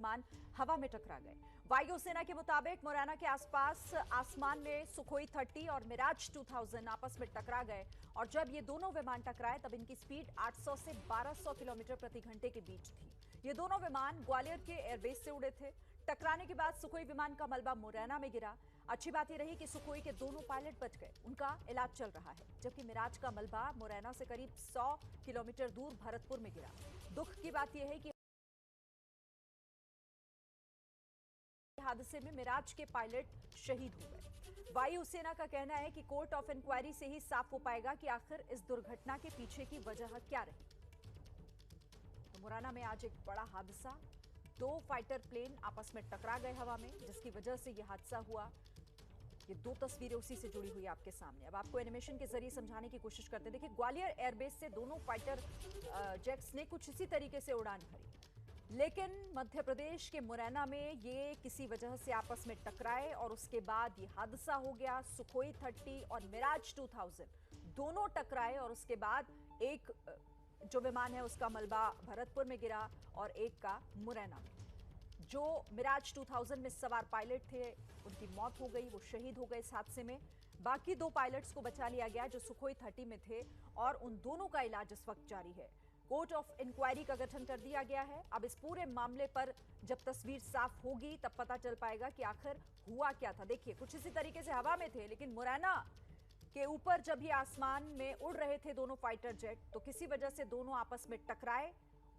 विमान हवा में टकरा गए। वायुसेना के मुताबिक मुरैना के आसपास आसमान में सुखोई 30 और मिराज 2000 आपस में टकरा गए और जब ये दोनों विमान टकराए तब इनकी स्पीड 800 से 1200 किलोमीटर प्रति घंटे के बीच थी। ये दोनों विमान ग्वालियर के एयरबेस से उड़े थे। टकराने के बाद सुखोई विमान का मलबा मुरैना में गिरा। अच्छी बात यह रही कि सुखोई के दोनों पायलट बच गए, उनका इलाज चल रहा है, जबकि मिराज का मलबा मुरैना से करीब 100 किलोमीटर दूर भरतपुर में गिरा। दुख की बात यह है कि हादसे में मिराज के पायलट शहीद हो गए। वायुसेना का कहना है कि कोर्ट ऑफ इंक्वायरी से ही साफ हो पाएगा कि आखिर इस दुर्घटना के पीछे की वजह क्या रही। तो मुरैना में आज एक बड़ा हादसा, 2 फाइटर प्लेन आपस में टकरा गए हवा में, जिसकी वजह से यह हादसा हुआ। ये 2 तस्वीरें उसी से जुड़ी हुई आपके सामने। अब आपको एनिमेशन के जरिए समझाने की कोशिश करते हैं। देखिए, ग्वालियर एयरबेस से दोनों फाइटर जेट्स ने कुछ इसी तरीके से उड़ान भरी, लेकिन मध्य प्रदेश के मुरैना में ये किसी वजह से आपस में टकराए और उसके बाद ये हादसा हो गया। सुखोई 30 और मिराज 2000 दोनों टकराए और उसके बाद एक जो विमान है उसका मलबा भरतपुर में गिरा और एक का मुरैना में। जो मिराज 2000 में सवार पायलट थे उनकी मौत हो गई, वो शहीद हो गए इस हादसे में। बाकी 2 पायलट्स को बचा लिया गया जो सुखोई 30 में थे और उन दोनों का इलाज इस वक्त जारी है। कोर्ट ऑफ इंक्वायरी का गठन कर दिया गया है। अब इस पूरे मामले पर जब तस्वीर साफ होगी तब पता चल पाएगा कि आखिर हुआ क्या था। देखिए, कुछ इसी तरीके से हवा में थे, लेकिन मुरैना के ऊपर जब ये आसमान में उड़ रहे थे दोनों फाइटर जेट, तो किसी वजह से दोनों आपस में टकराए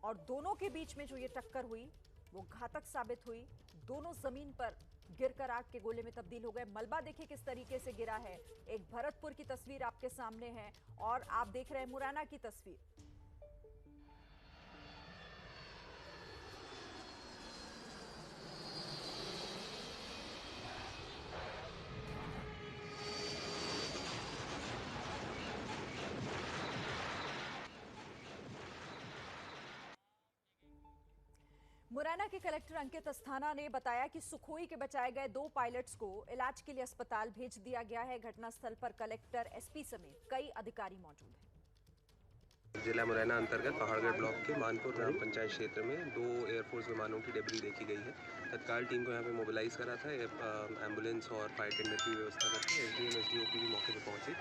और दोनों के बीच में जो ये टक्कर हुई वो घातक साबित हुई। दोनों जमीन पर गिरकर आग के गोले में तब्दील हो गए। मलबा देखिए किस तरीके से गिरा है। एक भरतपुर की तस्वीर आपके सामने है और आप देख रहे हैं मुरैना की तस्वीर। मुरैना के कलेक्टर अंकित अस्थाना ने बताया कि सुखोई के बचाए गए 2 पायलट्स को इलाज के लिए अस्पताल भेज दिया गया है। घटनास्थल पर कलेक्टर, एसपी समेत कई अधिकारी मौजूद हैं। जिला मुरैना अंतर्गत पहाड़गढ़ ब्लॉक के मानपुर ग्राम पंचायत क्षेत्र में 2 एयरफोर्स विमानों की डेब्री देखी गई है। तत्काल टीम को यहाँ पे मोबिलाइज करा था। एम्बुलेंस और फायर टेंडर की व्यवस्था करके एसडीएम एसडीओपी भी मौके पर पहुंचे।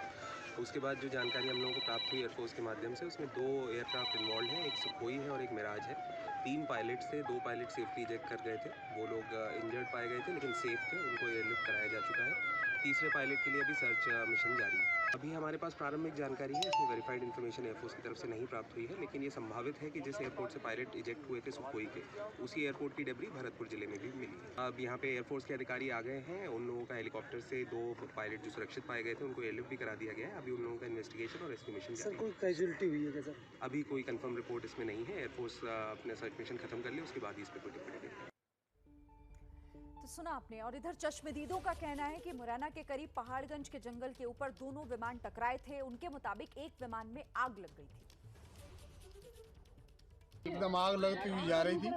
उसके बाद जो जानकारी हम लोगों को प्राप्त हुई एयरफोर्स के माध्यम से, उसमें 2 एयरक्राफ्ट इन्वॉल्व हैं, एक सुखोई है और एक मिराज है। 3 पायलट थे, 2 पायलट सेफ्ली इजेक्ट कर गए थे। वो लोग इंजर्ड पाए गए थे लेकिन सेफ थे, उनको एयरलिफ्ट कराया जा चुका है। तीसरे पायलट के लिए अभी सर्च मिशन जारी है। अभी हमारे पास प्रारंभिक जानकारी है, इसमें वेरीफाइड इन्फॉर्मेशन एयरफोर्स की तरफ से नहीं प्राप्त हुई है, लेकिन ये संभावित है कि जिस एयरपोर्ट से पायलट इजेक्ट हुए थे सुखोई के, उसी एयरपोर्ट की डेब्री भरतपुर जिले में भी मिली है। अब यहाँ पे एयरफोर्स के अधिकारी आ गए हैं। उन लोगों का हेलीकॉप्टर से 2 पायलट जो सुरक्षित पाए गए थे उनको एयरलिफ्ट भी करा दिया गया है। अभी उन लोगों का इन्वेस्टिगेशन और एस्टिमेशन सर, कोई कैजुअलिटी हुई है क्या सर? अभी कोई कंफर्म रिपोर्ट इसमें नहीं है। एयरफोर्स अपना सर्च मिशन खत्म कर ले, उसके बाद ही इस पर कोई टिप्पणी देगी। तो सुना आपने। और इधर चश्मदीदों का कहना है कि मुरैना के करीब पहाड़गंज के जंगल के ऊपर दोनों विमान टकराए थे। उनके मुताबिक एक विमान में आग लग गई थी। एकदम आग लगती हुई जा रही थी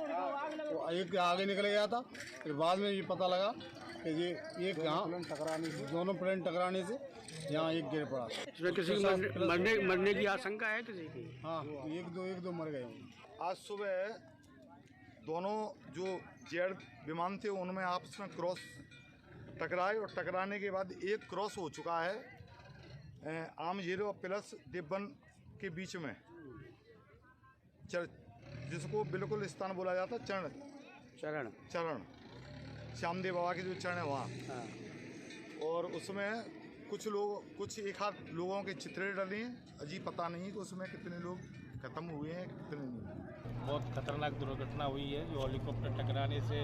तो एक आगे निकल गया था। फिर बाद में ये पता लगा कि ये एक यहाँ टकराने से, दोनों प्लेन टकराने से यहाँ एक गिर पड़ा। इसमें किसी मरने की आशंका है किसी की? हाँ, एक दो मर गए। आज सुबह दोनों जो जेट विमान थे उनमें आपस में क्रॉस टकराए और टकराने के बाद एक क्रॉस हो चुका है आम 0 प्लस डिब्बन के बीच में, जिसको बिल्कुल स्थान बोला जाता चरण श्यामदेव बाबा के जो चरण है वहाँ। हाँ। और उसमें कुछ एक आध लोगों के चित्रे डले हैं। अजी पता नहीं कि उसमें कितने लोग खत्म हुए हैं कितने नहीं। बहुत खतरनाक दुर्घटना हुई है जो हेलीकॉप्टर टकराने से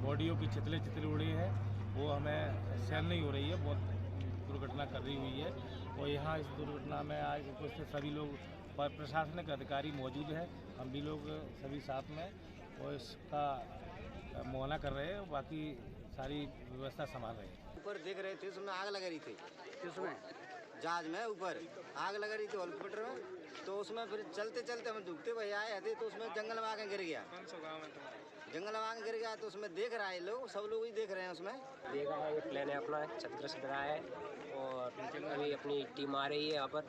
बॉडियों की चितले उड़ी है, वो हमें सहन नहीं हो रही है। बहुत दुर्घटना कर रही हुई है और यहाँ इस दुर्घटना में आज उपस्थित सभी लोग प्रशासनिक अधिकारी मौजूद हैं। हम भी लोग सभी साथ में और इसका मुआयना कर रहे हैं, बाकी सारी व्यवस्था संभाल रहे हैं। ऊपर देख रहे थे, उसमें आग लग रही थी। किसमें? जहाज में ऊपर आग लग रही थी हेलीकॉप्टर में, तो उसमें फिर चलते हम दुखते हुए आए थे तो उसमें जंगल में आके गिर गया। जंगल में आके गिर गया तो उसमें देख रहा है लोग, सब लोग ही देख रहे हैं। उसमें देखा है ये प्लेन है अपना क्षतिग्रस्त रहा है और अभी अपनी टीम आ रही है यहाँ पर।